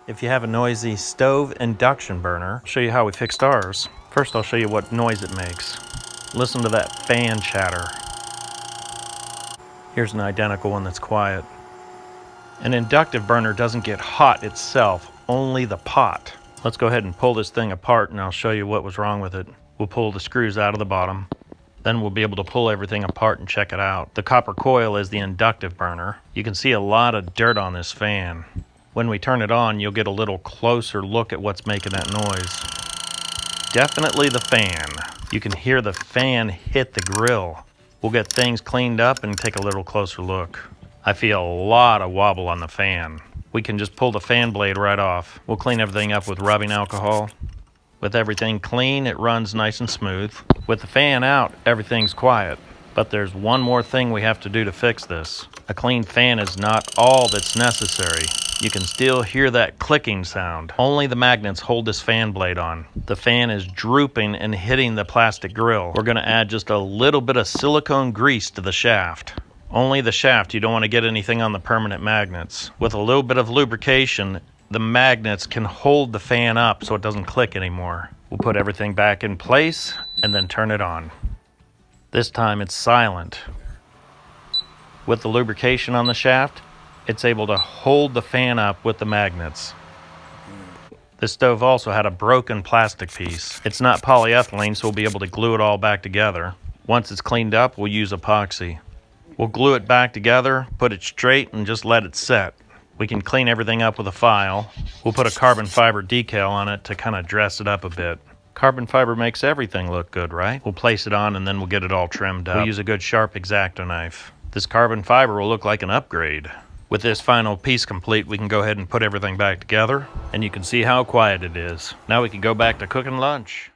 If you have a noisy stove induction burner, I'll show you how we fixed ours. First, I'll show you what noise it makes. Listen to that fan chatter. Here's an identical one that's quiet. An inductive burner doesn't get hot itself, only the pot. Let's go ahead and pull this thing apart and I'll show you what was wrong with it. We'll pull the screws out of the bottom. Then we'll be able to pull everything apart and check it out. The copper coil is the inductive burner. You can see a lot of dirt on this fan. When we turn it on, you'll get a little closer look at what's making that noise. Definitely the fan. You can hear the fan hit the grill. We'll get things cleaned up and take a little closer look. I feel a lot of wobble on the fan. We can just pull the fan blade right off. We'll clean everything up with rubbing alcohol. With everything clean, it runs nice and smooth. With the fan out, everything's quiet. But there's one more thing we have to do to fix this. A clean fan is not all that's necessary. You can still hear that clicking sound. Only the magnets hold this fan blade on. The fan is drooping and hitting the plastic grill. We're going to add just a little bit of silicone grease to the shaft. Only the shaft, you don't want to get anything on the permanent magnets. With a little bit of lubrication, the magnets can hold the fan up so it doesn't click anymore. We'll put everything back in place and then turn it on. This time it's silent. With the lubrication on the shaft, it's able to hold the fan up with the magnets. This stove also had a broken plastic piece. It's not polyethylene, so we'll be able to glue it all back together. Once it's cleaned up, we'll use epoxy. We'll glue it back together, put it straight, and just let it set. We can clean everything up with a file. We'll put a carbon fiber decal on it to kind of dress it up a bit. Carbon fiber makes everything look good, right? We'll place it on and then we'll get it all trimmed up. We'll use a good sharp X-Acto knife. This carbon fiber will look like an upgrade. With this final piece complete, we can go ahead and put everything back together, and you can see how quiet it is. Now we can go back to cooking lunch.